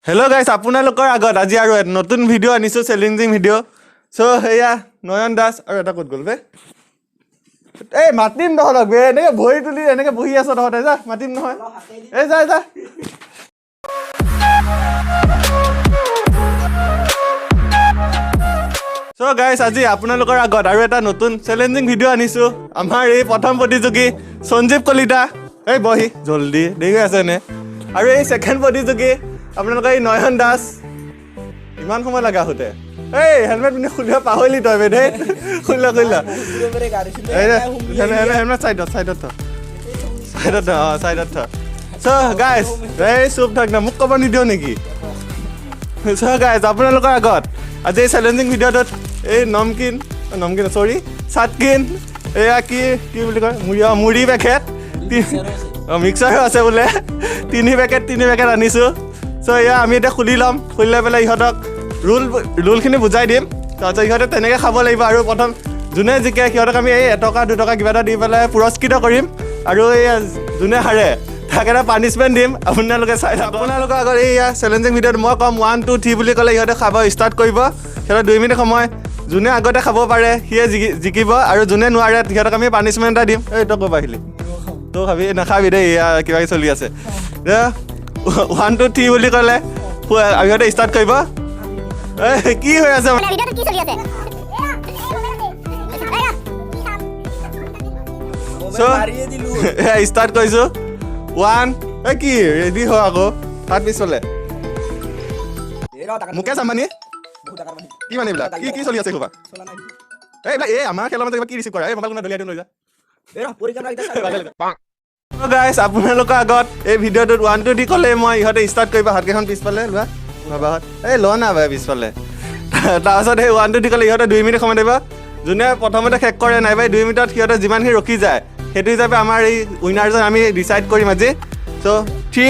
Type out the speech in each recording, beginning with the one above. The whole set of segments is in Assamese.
Hello guys, আপোনালোকৰ আগত আজি আৰু এটা নতুন ভিডিও আনিছো চ্যালেঞ্জিং ভিডিও সো হেয়া নয়ন দাস আৰু এটা কত গল বে এই মাতিম নহলক বে এনেকে ভৰি তুলি এনেকে বহি আছ তহতে যা মাতিম নহয় এই যা যা সো গাইস আজি আপোনালোকৰ আগত আৰু এটা নতুন চ্যালেঞ্জিং ভিডিও আনিছো আমাৰ এই প্ৰথম প্ৰতিযোগী সঞ্জীৱ কলিতা এই বহি জলদি দেৰি আছে নে আৰু এই সেকেন্ড প্ৰতিযোগী আপোনালোকৰ এই নয়ন দাস ইমান সময় লাগা হতে এই হেলমেট পিনে খুলিয়া পাহলি তই বে দেই খুলিলা এই হেলমেট সাইডত সো গাইস এই চুপ থাক না মোক কব নিদিও নেকি সো গাইস আপোনালোকৰ আগত আজি এই চ্যালেঞ্জিং ভিডিওটোত এই নমকিন সৰি সাতকিন এয়া কি বুলি কয় মুড়ি পেকেট মিক্সাৰো আছে বোলে তিনি পেকেট আনিছো সো এয়া আমি এটা খুলি লম খুলিলে পেলাই ইহঁতক ৰুলখিনি বুজাই দিম তাৰপিছত ইহঁতে তেনেকৈ খাব লাগিব আৰু প্ৰথম যোনে জিকে সিহঁতক আমি এই 1 টকা 2 টকা কিবা এটা দি পেলাই পুৰস্কৃত কৰিম আৰু এই যোনে হাৰে তাক এটা পানিছমেণ্ট দিম আপোনালোকে চাই আপোনালোকৰ আগত এইয়া চ্যালেঞ্জিং ভিডিঅ'ত মই ক'ম 1 2 3 বুলি ক'লে ইহঁতে খাব ষ্টাৰ্ট কৰিব সিহঁতে 2 মিনিট সময় যোনে আগতে খাব পাৰে সিয়ে জিকিব আৰু যোনে নোৱাৰে সিহঁতক আমি পানিছমেণ্ট এটা দিম এই তই ক'ব আহিলি তই খাবি নাখাবি দেই এয়া কিবা চলি আছে 1 2 3 বুলি ক'লে ইহঁতে ষ্টাৰ্ট কৰিব কি হৈ আছে ষ্টাৰ্ট কৰিছো 1 কি ৰেডি হয় আকৌ তাত পিছলে মোকে চামানি কি মানে এইবিলাক কি চলি আছে খোবা এই আমাৰ খেলৰ মাজত কি ৰিচিভ কৰা এই মোবাইল কোনে দলিয়াই লৈ যা গাইস আপোনালোকৰ আগত এই ভিডিঅ'টোত 1 2 দি ক'লে মই ইহঁতে ষ্টাৰ্ট কৰিব হাতকেইখন পিছফালে লোৱা বাবাহঁত এই ল না বাই পিছফালে তাৰপিছত সেই 1 2 দি ক'লে ইহঁতে 2 মিনিট সময় দিব যোনে প্ৰথমতে শেষ কৰে নাই বাই 2 মিনিটত সিহঁতে যিমানখিনি ৰখি যায় সেইটো হিচাপে আমাৰ এই উইনাৰজন আমি ডিচাইড কৰিম আজি সো 3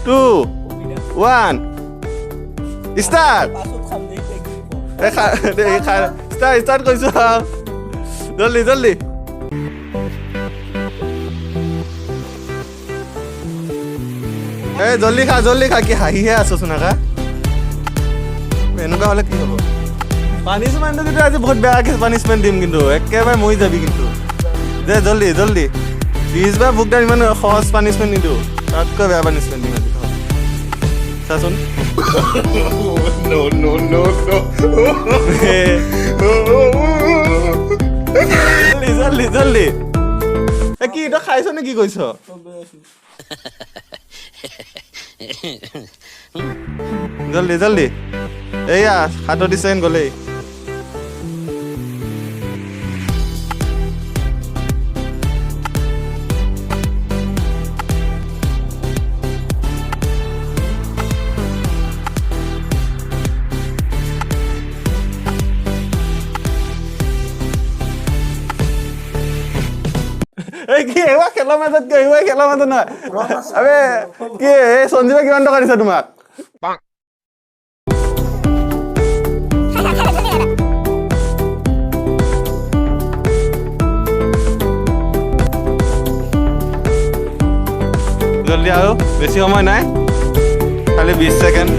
2 1 ষ্টাৰ্ট ষ্টাৰ্ট কৰিছো জলদি এই জলদি খা কি হাঁহিহে আছো চোনাকা এনেকুৱা হ'লে কি হ'ব পানিছমেণ্টটো কিন্তু আজি বহুত বেয়াকৈ পানিছমেণ্ট দিম কিন্তু একেবাৰে মৰি যাবি কিন্তু দে জলদি প্লিজ বা বুক ইমান সহজ পানিছমেণ্ট নিদিওঁ তাতকৈ বেয়া পানিছমেণ্ট দিম আজি চাচোন জলদি কি তই খাইছ নে কি কৈছ জলদি এইয়া 7 ছেকেণ্ড গ'লেই কি এইবাৰ খেলৰ মাজত নহয় আবে কি এই সঞ্জীৱে কিমান টকা দিছে তোমাক জলদি আৰু বেছি সময় নাই খালি 20 ছেকেণ্ড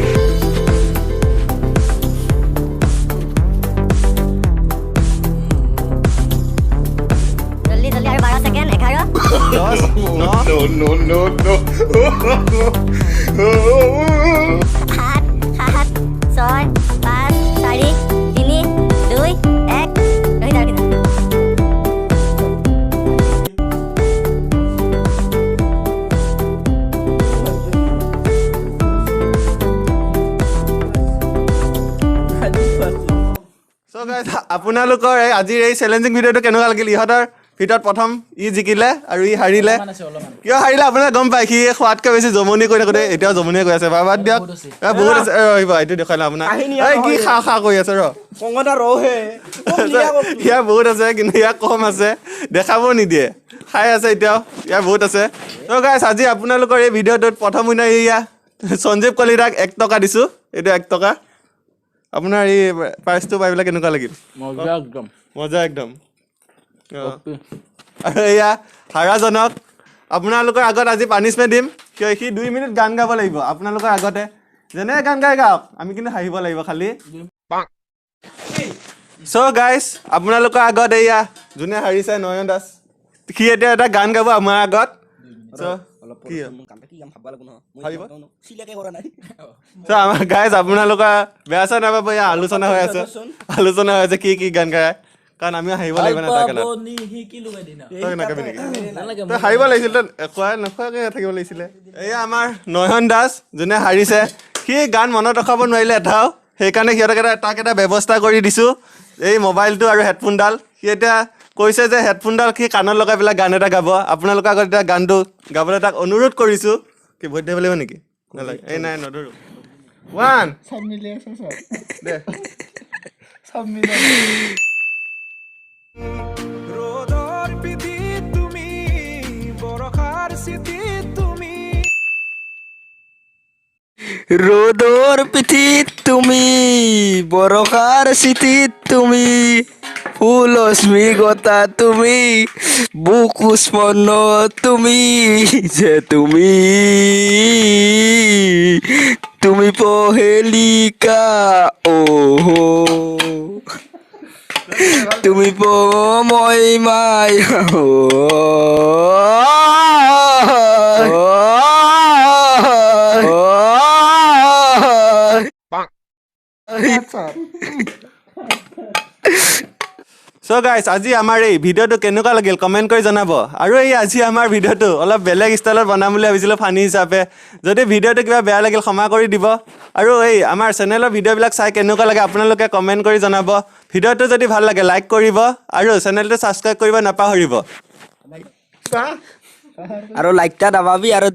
আপোনালোকৰ আজিৰ এই চ্যালেঞ্জিং ভিডিঅ'টো কেনেকুৱা লাগিল ইহঁতৰ ভিতৰত প্ৰথম জিকিলে আৰু হাৰিলে কিয় হাৰিলে আপোনালোকে গম পায় সি খোৱাতকৈ বেছি জমনি কৰি থাকোঁতে এতিয়াও জমনিয়ে কৈ আছে বাদ দিয়ক বহুত আছে এইটো দেখালে আপোনাৰ কি খা কৰি আছে ইয়াৰ বহুত আছে কিন্তু ইয়াৰ কম আছে দেখাব নিদিয়ে খাই আছে এতিয়াও ইয়াৰ বহুত আছে ত' গাইছ আজি আপোনালোকৰ এই ভিডিঅ'টোত প্ৰথম উইনাৰ এয়া সঞ্জীৱ কলিতাক 1 টকা দিছোঁ এইটো 1 টকা আপোনাৰ এই প্ৰাইচটো পাই পেলাই কেনেকুৱা লাগিল মজা একদম আৰু এয়া হাৰাজনক আপোনালোকৰ আগত আজি পানিছমেণ্ট দিম কিয় সি 2 মিনিট গান গাব লাগিব আপোনালোকৰ আগতে যেনে গান গাই গাওক আমি কিন্তু হাঁহিব লাগিব খালি চ' গাইজ আপোনালোকৰ আগত এয়া যোনে হাৰিছে নয়ন দাস সি এতিয়া এটা গান গাব আমাৰ আগত আমাৰ গাইজ আপোনালোকৰ বেয়া চেয়া নাপাব এয়া আলোচনা হৈ আছে কি গান গায় কাৰণ আমি হাঁহিব লাগিব না তাৰ তই হাৰিব লাগিছিল তই নোখোৱাকৈ থাকিব লাগিছিলে এয়া আমাৰ নয়ন দাস যোনে হাৰিছে সি গান মনত ৰখাব নোৱাৰিলে এটাও সেইকাৰণে সিহঁতক তাক এটা ব্যৱস্থা কৰি দিছোঁ এই মোবাইলটো আৰু হেডফোনডাল সি এতিয়া কৈছে যে হেডফোনডাল সি কাণত লগাই পেলাই গান এটা গাব আপোনালোকৰ আগত এতিয়া গানটো গাবলৈ তাক অনুৰোধ কৰিছোঁ কি ভোট দিব লাগিব নেকি নালাগে এই নাই নধৰোঁ 1 দে রোদর পিঠি তুমি বরখার স্মৃতি তুমি রোদর পিঠি তুমি বরখার স্মৃতি তুমি ফুলশ্মী গতা তুমি বুকু স্মরণ তুমি যে তুমি পহেলিকা ওহো তুমি মই মায়া চ' গাইজ আজি আমাৰ এই ভিডিঅ'টো কেনেকুৱা লাগিল কমেণ্ট কৰি জনাব আৰু এই আজি আমাৰ ভিডিঅ'টো অলপ বেলেগ ষ্টাইলত বনাম বুলি ভাবিছিলোঁ ফানি হিচাপে যদি ভিডিঅ'টো কিবা বেয়া লাগিল ক্ষমা কৰি দিব আৰু এই আমাৰ চেনেলৰ ভিডিঅ'বিলাক চাই কেনেকুৱা লাগে আপোনালোকে কমেণ্ট কৰি জনাব ভিডিঅ'টো যদি ভাল লাগে লাইক কৰিব আৰু চেনেলটো ছাবস্ক্ৰাইব কৰিব নাপাহৰিব আৰু লাইকটা দাবাবি আৰু